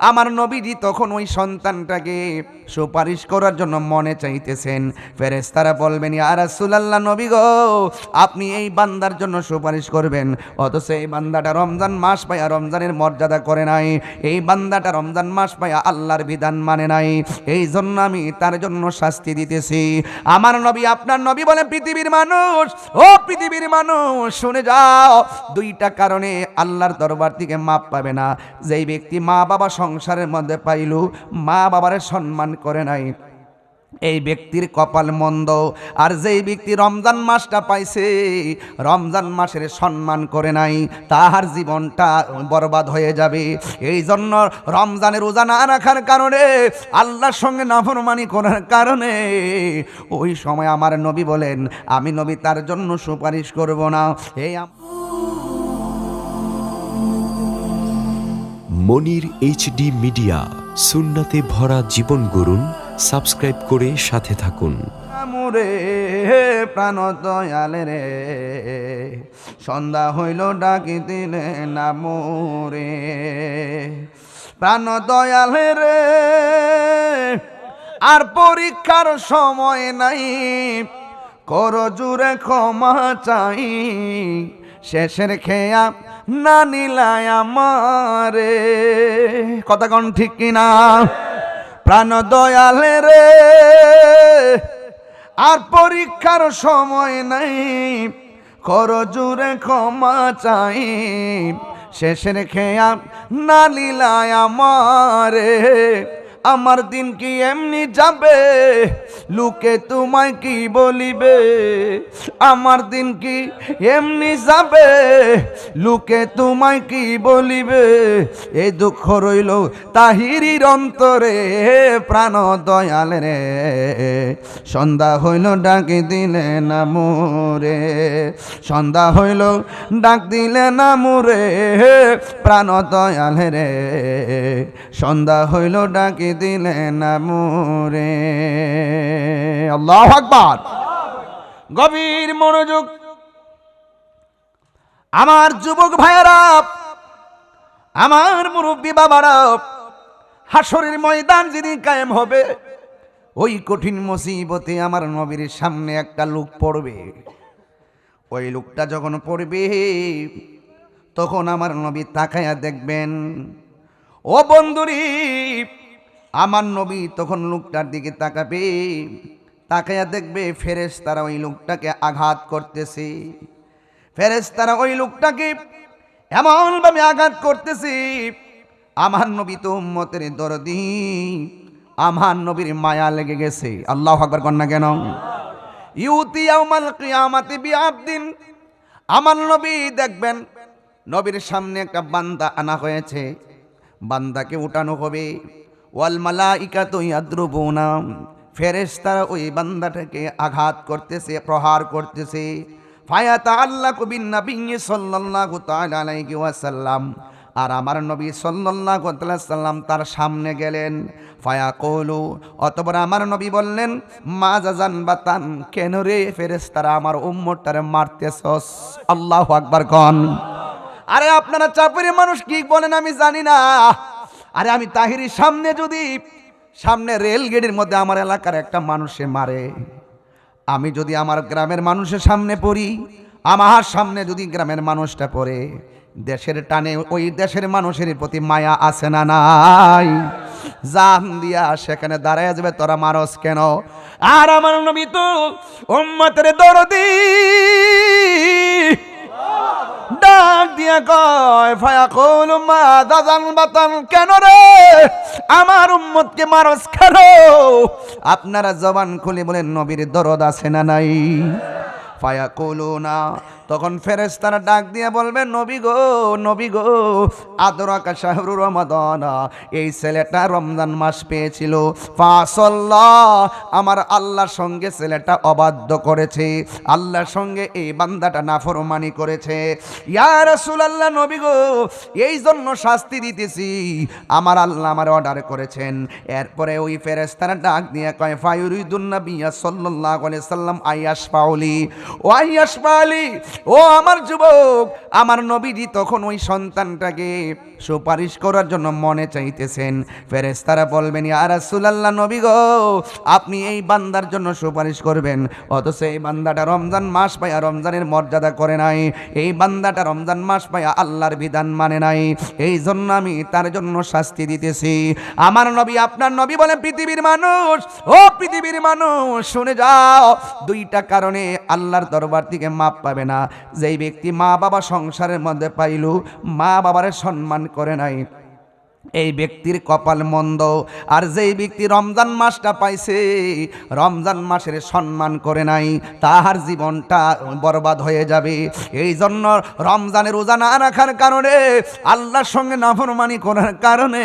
আমার নবীজি তখন ওই সন্তানটাকে সুপারিশ করার জন্য মনে চাইতেছেন। ফেরেশতারা বলবেন, ইয়া রাসূলুল্লাহ, নবী গো, আপনি এই বান্দার জন্য সুপারিশ করবেন, অথচ এই বান্দাটা রমজান মাস পায়া রমজানের মর্যাদা করে নাই, এই বান্দাটা রমজান মাস পায়া আল্লাহর বিধান মানে নাই, এই জন্য আমি তার জন্য শাস্তি দিতেছি। আমার নবী, আপনার নবী বলেন, পৃথিবীর মানুষ, ও পৃথিবীর মানুষ, শুনে যাও, দুইটা কারণে আল্লাহর দরবার থেকে মাপ পাবে না। যেই ব্যক্তি মা বাবা সংসারের মধ্যে পাইল, মা বাবার সম্মান করে নাই, এই ব্যক্তির কপাল মন্দ। আর যেই ব্যক্তি রমজান মাসটা পাইছে, রমজান মাসের সম্মান করে নাই, তাহার জীবনটা বরবাদ হয়ে যাবে। এই জন্য রমজানের রোজা না রাখার কারণে, আল্লাহর সঙ্গে নাফরমানি করার কারণে ওই সময় আমার নবী বলেন, আমি নবী তার জন্য সুপারিশ করব না। এই মনির এইচডি মিডিয়া, সুন্নাতে ভরা জীবন গড়ুন। সাবস্ক্রাইব করে সাথে থাকুন। মোরে প্রাণ দয়ালে রে, সন্ধ্যা হইল ডাকি দিলে না মোরে, প্রাণ দয়ালে রে, আর পরীক্ষার সময় নাই, কর জুড়ে ক্ষমা চাই, শেষের খেয়া না নিলায় আমারে। কথা কোন ঠিক কিনা? প্রাণ দয়ালে রে, আর পরীক্ষার সময় নাই, কর জুড়ে ক্ষমা চাই, শেষের খেয়া না নিলায় আমারে। আমার দিন কি এমনি যাবে, লোকে তোমায় কি বলিবে, আমার দিন কি এমনি যাবে, লোকে তোমায় কি বলিবে, এই দুঃখ রইল তাহিরির অন্তরে, প্রাণ দয়ালে রে, সন্ধ্যা হইল ডাকি দিলে না মোরে, সন্ধ্যা হইল ডাক দিলে না মোরে, প্রাণ দয়ালে রে, সন্ধ্যা হইল ডাকি দিলে না মোরে। আল্লাহু আকবার। গভীর মনোযোগ আমার যুবক ভাইয়েরা, আমার মুরব্বী বাবারা, হাসরের ময়দান যেদিন কায়েম হবে, ওই কঠিন মুসিবতে আমার নবীর সামনে একটা লোক পড়বে। ওই লোকটা যখন পড়বে, তখন আমার নবী তাকায়া দেখবেন, ও বন্ধুরি, আমার নবী তখন লোকটার দিকে তাকাবে, তাকায়া দেখবে ফেরেশতারা ওই লোকটাকে আঘাত করতেছে, ফেরেশতারা ওই লোকটাকে এমনভাবে আঘাত করতেছে। আমার নবী তো উম্মতের দরদি, আমার নবীর মায়া লেগে গেছে। আল্লাহু আকবার কন্যা কেন? ইউতি ইয়াউমাল কিয়ামাতি বিআবদিন, আমার নবী দেখবেন নবীর সামনে একটা বান্দা আনা হয়েছে, বান্দাকে উঠানো হবে, ওয়াল মালাইকাতু ইয়াদরুবুনা, ফেরেশতারা ওই বান্দাটাকে আঘাত করতেছে, প্রহার করতেছে। ফায়াতাআল্লাকু বিন নবিয়্যি সাল্লাল্লাহু তাআলা আলাইহি ওয়াসাল্লাম, আর আমার নবী সাল্লাল্লাহু আলাইহি ওয়াসাল্লাম তার সামনে গেলেন। ফায়াকুলু, অতঃপর আমার নবী বললেন, মা জাযান বাতান, কেন রে ফেরেশতারা আমার উম্মতটারে মারতেছস? আল্লাহু আকবার কোন। আরে আপনারা চাপের মানুষ কি বলেন আমি জানি না। আরে আমি তাহিরির সামনে, যদি সামনে রেল গেটের মধ্যে আমার এলাকার একটা মানুষে মারে, আমি যদি আমার গ্রামের মানুষের সামনে পড়ি, আমার সামনে যদি গ্রামের মানুষটা পড়ে, দেশের টানে ওই দেশের মানুষের প্রতি মায়া আছে না নাই? জান দিয়া সেখানে দাঁড়ায় যাবে, তোরা মারস কেন? আর আমার নবী তো উম্মতের দরদি, ডাক দিয়া কয়, ফায়াকুলু মা জাযান বাতান, কেন রে আমার উম্মতকে মারস কেন? আপনারা জবান খুলে বলেন, নবীর দরদ আছে না নাই? ফায়াকুলুনা, তখন ফেরেশতারা ডাক দিয়ে বলবে, নবী গো, নবী গো, আদরাকা শাহরু রমাদান, এই ছেলেটা রমজান মাস পেয়েছিল, ফাসাল্লাহ, আমার আল্লাহর সঙ্গে ছেলেটা অবাধ্য করেছে, আল্লাহর সঙ্গে এই বান্দাটা নাফরমানি করেছে। ইয়া রাসূলুল্লাহ, নবী গো, এই জন্য শাস্তি দিতেছি, আমার আল্লাহ আমার অর্ডার করেছেন। এরপরে ওই ফেরেশতারা ডাক দিয়ে কয়, ফায়ুরিদুন নবিয়্যা সাল্লাল্লাহু আলাইহি সাল্লাম আইয়াশফাউলি, ও আইয়াশফালি, ও আমার যুবক, আমার নবীজি তখন ওই সন্তানটাকে সুপারিশ করার জন্য মনে চাইতেছেন। ফেরেশতারা বলবেন, ইয়া রাসূলুল্লাহ, নবী গো, আপনি এই বান্দার জন্য সুপারিশ করবেন, অথচ এই বান্দাটা রমজান মাস পায়া রমজানের মর্যাদা করে নাই, এই বান্দাটা রমজান মাস পায়া আল্লাহর বিধান মানে নাই, এই জন্য আমি তার জন্য শাস্তি দিতেছি। আমার নবী, আপনার নবী বলেন, পৃথিবীর মানুষ, ও পৃথিবীর মানুষ শুনে যাও, দুইটা কারণে আল্লাহর দরবার থেকে মাপ পাবে না। যেই ব্যক্তি মা বাবা সংসারের মধ্যে পাইল, মা বাবার সম্মান করে নাই, এই ব্যক্তির কপাল মন্দ। আর যেই ব্যক্তি রমজান মাসটা পাইছে, রমজান মাসের সম্মান করে নাই, তাহার জীবনটা বরবাদ হয়ে যাবে। এই জন্য রমজানের রোজা না রাখার কারণে, আল্লাহর সঙ্গে নাফরমানি করার কারণে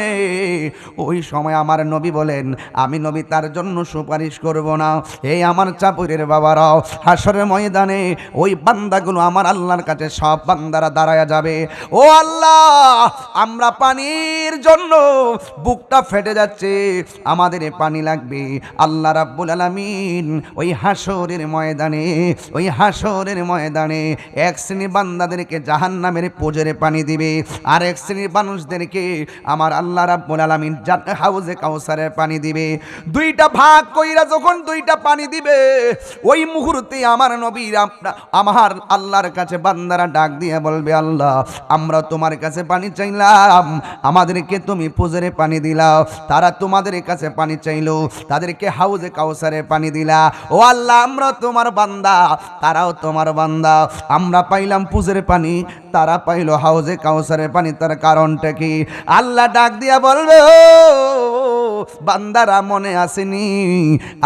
ওই সময় আমার নবী বলেন, আমি নবী তার জন্য সুপারিশ করব না। এই আমার চাপুরের বাবারাও, হাসরের ময়দানে ওই বান্দাগুলো আমার আল্লাহর কাছে সব বান্দারা দাঁড়ায়া যাবে, ও আল্লাহ, আমরা পানির জন্য বুকটা ফেটে যাচ্ছে, আমাদের পানি লাগবে। আল্লাহ রাব্বুল আলামিন ওই হাসরের ময়দানে, ওই হাসরের ময়দানে এক শ্রেণীর বান্দাদেরকে জাহান্নামের পোজরে পানি দিবে, আর এক শ্রেণীর মানুষদেরকে আমার আল্লাহ রাব্বুল আলামিন হাউজে কাউসারের পানি দিবে। দুইটা ভাগ কইরা যখন দুইটা পানি দিবে, ওই মুহূর্তে আমার নবীর আমার আল্লাহর কাছে বান্দারা ডাক দিয়ে বলবে, আল্লাহ, আমরা তোমার কাছে পানি চাইলাম, আমাদেরকে তুমি পুজরে পানি দিলাও। তারা তোমাদের কাছে পানি চাইলো, তাদেরকে হাউজে কাউসারে পানি দিলা। ও আল্লাহ, আমরা তোমার বান্দা, তারাও তোমার বান্দা, আমরা পাইলাম পুজরে পানি, তারা পাইলো হাউজে কাউসারে পানি, তার কারণটা কি? আল্লাহ ডাক দিয়া বলবে, ও বান্দারা, মনে আসেনি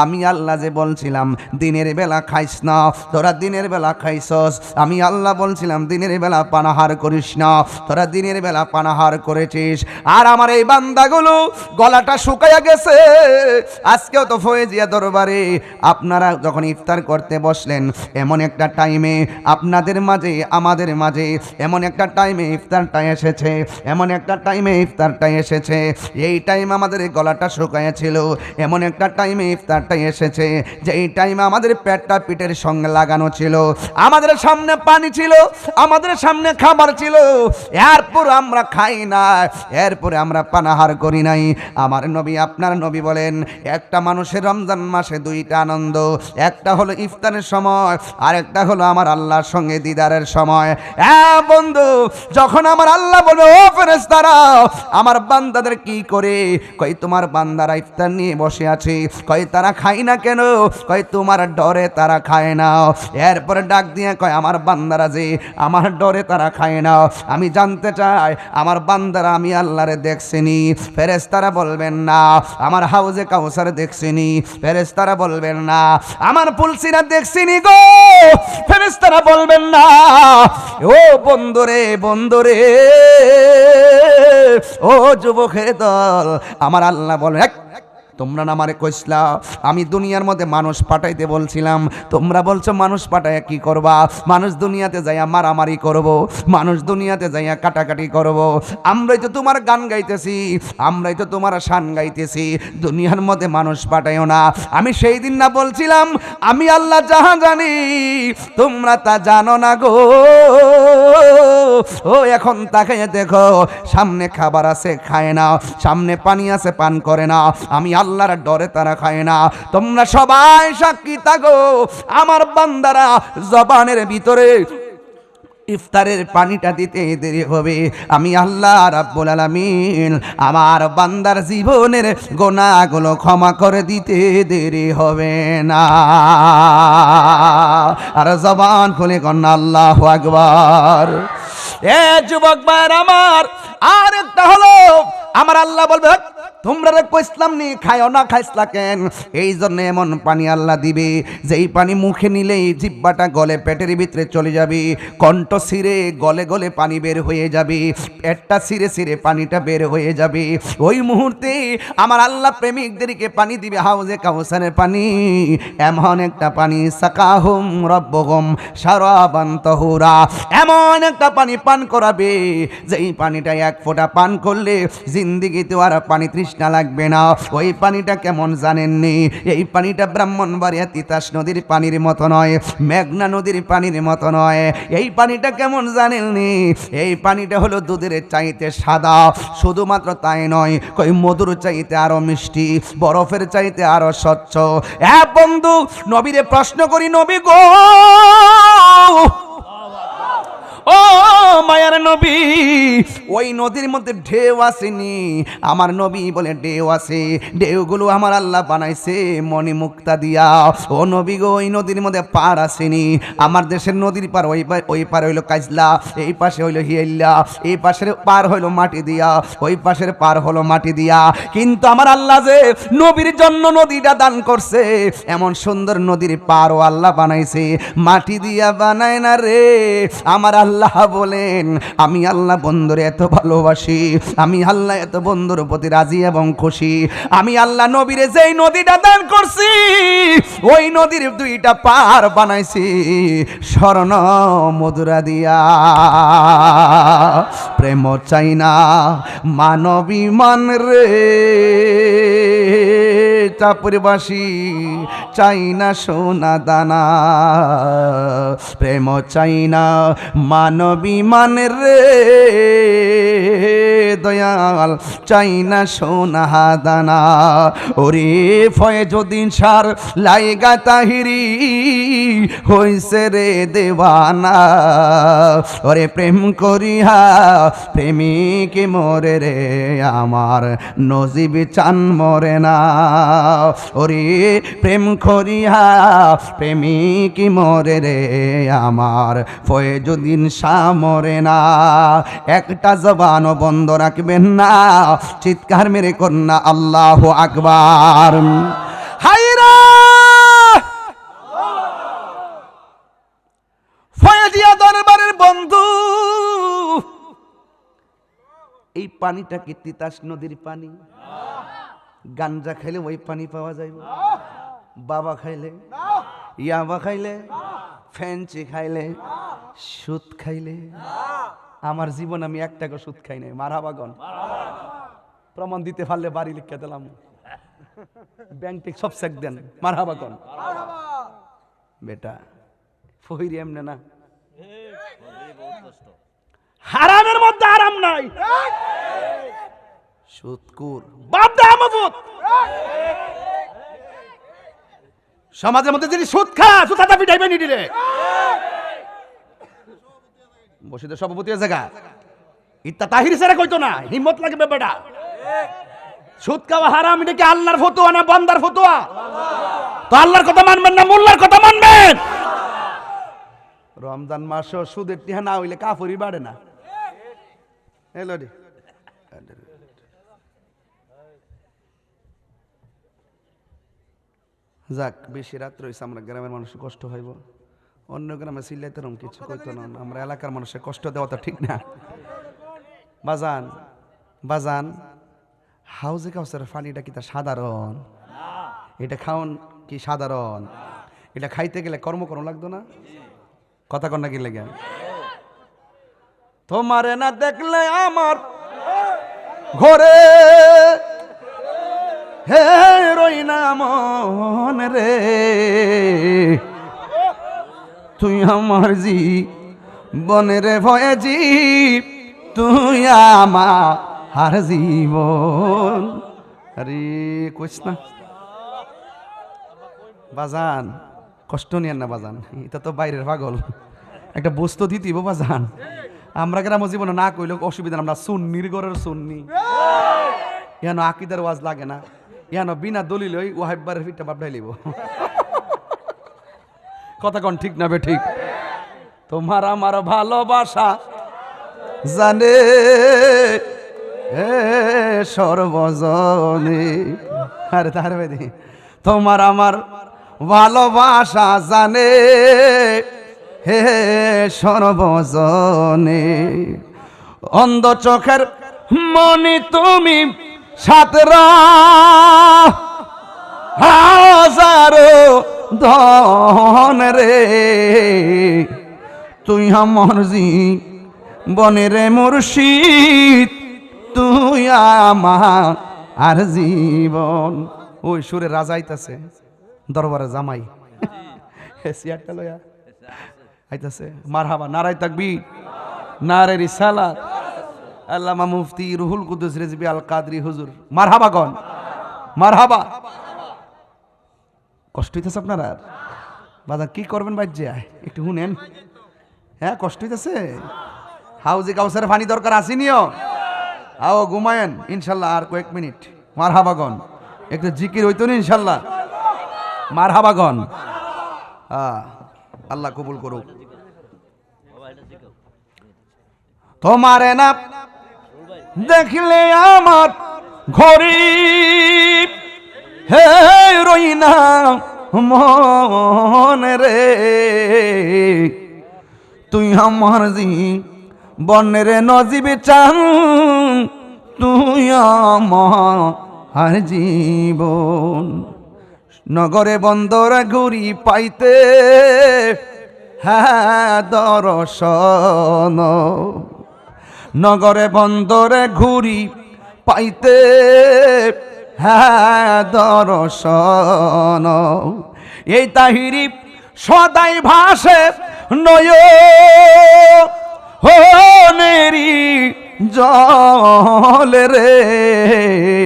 আমি আল্লাহ যে বলছিলাম দিনের বেলা খাইস না, তোরা দিনের বেলা খাইছস। আমি আল্লাহ বলছিলাম দিনের বেলা পানাহার করিস না, তোরা দিনের বেলা পানাহার করেছিস। আর আমার এই বান্দাগুলো গলাটা শুকাইয়া গেছে। আজকেও তো ফয়েজিয়া দরবারে আপনারা যখন ইফতার করতে বসলেন, এমন একটা টাইমে আপনাদের মাঝে, আমাদের মাঝে এমন একটা টাইমে ইফতারটা এসেছে, এমন একটা টাইমে ইফতারটা এসেছে। এই টাইম আমাদের গলাটা শুকাইয়াছিল, এমন একটা টাইমে ইফতারটা এসেছে যে এই টাইমে আমাদের পেটটা পিঠের সঙ্গে লাগানো ছিল, আমাদের সামনে পানি ছিল, আমাদের সামনে খাবার ছিল, এরপর আমরা খাই না, এরপরে আমরা পানাহার করি নাই। আমার নবী, আপনার নবী বলেন, একটা মানুষের রমজান মাসে দুইটা আনন্দ, একটা হলো ইফতারের সময়, আর একটা হলো আমার আল্লাহর সঙ্গে দিদারের সময়। হ্যাঁ বন্ধু, যখন আমার আল্লাহ বলবে, ও ফেরেশতারা, আমার বান্দাদের কি করে? কই তোমার বান্দারা ইফতার নিয়ে বসে আছে, কই তারা খায় না কেন? কই তোমার ডরে তারা খায় না। এরপরে ডাক দিয়ে কয়, আমার বান্দারা যে, আমার ডরে তারা খায় না। আমি জানতে চাই, আমার বান্দারা আমি আল্লাহরে দেখছিনি? ফেরেশতারা বলবেন না। আমার হাউজে কাউসার দেখছিনি? ফেরেশতারা বলবেন না। আমার পুলসিরা দেখছিনি গো? ফেরেশতারা বলবেন না। ও বন্ধুরে, বন্ধুরে, ও যুবকের দল, আমার আল্লাহ বলে, তোমরা না আমারে কইসলা আমি দুনিয়ার মধ্যে মানুষ পাঠাইতে বলছিলাম, তোমরা বলছো মানুষ পাঠাইয়া কি করবা? মানুষ দুনিয়াতে যাইয়া মারামারি করব, মানুষ দুনিয়াতে যাইয়া কাটাকাটি করব। আমরাই তো তোমার গান গাইতেছি, আমরাই তো তোমার শান গাইতেছি, দুনিয়ার মধ্যে মানুষ পাঠাইও না। আমি সেই দিন না বলছিলাম, আমি আল্লাহ যাহা জানি তোমরা তা জানো না গো। ও এখন তাকাইয়া দেখো, সামনে খাবার আছে খায় না, সামনে পানি আছে পান করে না। আমি আল্লাহর ডরে তারা খায় না। তোমরা সবাই সাক্ষী থাকো, আমার বান্দারা জবানের ভিতরে ইফতারের পানিটা দিতে দেরি হবে, আমি আল্লাহ রাব্বুল আলামিন আমার বান্দার জীবনের গুনাহগুলো ক্ষমা করে দিতে দেরি হবে না। আর জবান খুলে কন্যা আল্লাহু আকবার। এ যুবক ভাইরা আমার, আর একটা হলো আমার আল্লাহ বলবে, তোমরা কইসলাম নি খায়ও না, খাইসলা কেন? এই জন্য এমন পানি আল্লাহ দিবে, যেই পানি মুখে নিলেই জিহ্বাটা গলে পেটের ভিতরে চলে যাবে, কণ্ঠ ছিঁড়ে গলে গলে পানি বের হয়ে যাবে, পেটটা ছিঁড়ে ছিঁড়ে পানিটা বের হয়ে যাবে। ওই মুহূর্তে আমার আল্লাহ প্রেমিকদেরকে পানি দিবে, হাউজে কাউসারের পানি, এমন একটা পানি, সাকাহুম রব্বুহুম শারাবান তাহুরা, এমন একটা পানি পান করাবে, যেই পানিটা এক ফোঁটা পান করলে জিন্দেগিতে আর পানি তৃষ্ণা তৃষ্ণা লাগবে না। ওই পানিটা কেমন জানেননি? এই পানিটা ব্রাহ্মণবাড়িয়া তিতাস নদীর পানির মতো নয়, মেঘনা নদীর পানির মতো নয়। এই পানিটা কেমন জানেননি? এই পানিটা হলো দুধের চাইতে সাদা। শুধুমাত্র তাই নয়, কই মধুর চাইতে আরো মিষ্টি, বরফের চাইতে আরো স্বচ্ছ। বন্ধু, নবীরে প্রশ্ন করি, নবী গো, ও মায়ার নবী, ওই নদীর মধ্যে ঢেউ আসেনি? আমার নবী বলে ঢেউ আছে, ঢেউগুলো আমার আল্লাহ বানাইছে মণি মুক্তা দিয়া। ও নবী গো, ওই নদীর মধ্যে পার আসেনি। আমার দেশের নদীর পার ওই পার হইলো কাজলা, এই পাশে হইলো হিয়াল্লা, এই পাশের পার হইলো মাটি দিয়া, ওই পাশের পার হলো মাটি দিয়া। কিন্তু আমার আল্লাহ যে নবীর জন্য নদীটা দান করছে, এমন সুন্দর নদীর পারও আল্লাহ বানাইছে, মাটি দিয়া বানায় না রে। আমার আল্লাহ বলেন, আমি আল্লাহ বন্ধুরে এত ভালোবাসি, আমি আল্লাহ এত বন্ধুর প্রতি রাজি এবং খুশি। আমি আল্লাহ নবীরে যেই নদীটা দান করছি, ওই নদীর দুইটা পার বানাইছি স্বর্ণ মুদ্রা দিয়া। প্রেম চাই না মানবী মান রে, চাপরিবাসী চাই না সোনা দানা। প্রেম চাই না মানবী মান রে, দয়াল চাই না সোনা দানা। ওরে ফয়জুদ্দিন সার লাইগা তাহিরি হইছে রে দেওয়ানা। ওরে প্রেম করিয়া প্রেমিক মরে রে, আমার নজিব চান মরে না। ওরে প্রেম করিয়া প্রেমিক মরে রে, আমার ফয়জুদ্দিন শাহ মরে না। একটা জবানও বন্ধ রাখবেন না, চিৎকার মেরে কন্যা আল্লাহু আকবার। হায়রা ফয়জিয়া দরবারের বন্ধু, এই পানিটা কি তিতাস নদীর পানি? গাঞ্জা খাইলে ওই পানি পাওয়া যাইব? বাবা খাইলে, ইয়াবা খাইলে, ফ্যান্সি খাইলে, সুদ খাইলে? আমার জীবন আমি এক টাকা সুদ খাই নাই। মারহাবাগন, প্রমাণ দিতে পারলে বাড়ি লিখে দিলাম, ব্যাংক টেক সব চেক দেন। মারহাবাগন বেটা, ফহিরি এমনে না, হারামের মধ্যে আরাম নাই। সুদকুর বাপ দা মাবুত, সমাজের মধ্যে যদি সুদ খা, সুদাটা পিটাইবে নি দিলে বসিদের সভাপতি জায়গা ইত্তা তাহির সেরা কইতো না, হিম্মত লাগবে বেটা। সুদ খাওয়া হারাম, এটা কি আল্লাহর ফতোয়া না বান্দার ফতোয়া? তো আল্লাহর কথা মানবেন না মোল্লার কথা মানবেন? রমজান মাস সুদের টিহা না হইলে কাফরি বাড়ে না। হ্যালো রে, যাক, বেশি রাত রয়েছে, আমরা গ্রামের মানুষের কষ্ট হইব। অন্য গ্রামে চিল্লাইতে রকম কিছু কইতো না, আমরা এলাকার মানুষের কষ্ট দেওয়া তো ঠিক না। বাজান বাজান, হাউজে কাউসারের পানিটা কি তা সাধারণ? এটা খাওন কি সাধারণ? এটা খাইতে গেলে কর্ম করা লাগতো না? কথা কন্যা কি লেগে? তোমারে না দেখলে আমার ঘরে হে রই না মন রে, তুই আমার জীবনের ভয়ে জীব, তুই আমার জীবন। আরে কইস না বাজান, কষ্ট নিয়েন না বাজান, এটা তো বাইরের পাগল, একটা বস্তু দিতিব বাজান। আমরা গ্রাম জীবনে না কইলে অসুবিধা, আমরা সুন্নির ঘরের সুন্নি, ইহানো আকিদার ওয়াজ লাগে না, ইহানো বিনা দলিল ওই ওয়াহিবারের ফিটটা বাপডাই লিব। কথা কন ঠিক না বে ঠিক? তোমার আমার ভালোবাসা জানে সর্বজনে। আরে তার বেদি, তোমার আমার ভালোবাসা জানে হে সর্বজনে। অন্ধ চোখের মনি তুমি, সাতরা হাজারো ধন রে, তুই আমার জীবনের মুর্শিদ, তুই আমার আর জীবন। ওই সুরে রাজা আইতাছে, দরবারে জামাই সিয়ারটা লয়া আইতাছে। মারহাবা, নারায়ে তাকবীর, নারে রিসালাত। আল্লামা মুফতি রুহুল কুদ্দুস রিজভী আল কাদরি হুজুর, মারহাবা গন, মারহাবা। কষ্ট হইতেছে আপনারা? বাজার কি করবেন বাজ্যে একটু শুনেন। হ্যাঁ কষ্ট হইতেছে? হাউজে কাউসারে পানি দরকার আসেনিও, আও ঘুমায়েন ইনশাল্লাহ আর কয়েক মিনিট। মারহাবাগন, একটু জিকির হইতো না ইনশাল্লাহ। মারহাবাগন, আল্লাহ কবুল করুক। তোমারে না দেখলে আমার গরিব হে রইনা মনে রে, তুই আমার জীবনের নজিবে চান, তুই আমার জীবন। নগরে বন্দরে ঘুরি পাইতে হ্যাঁ দর্শন, নগরে বন্দরে ঘুরি পাইতে হ্যাঁ দর্শন। এই তাহিরি সদাই ভাসে নয়নেরি জল রে,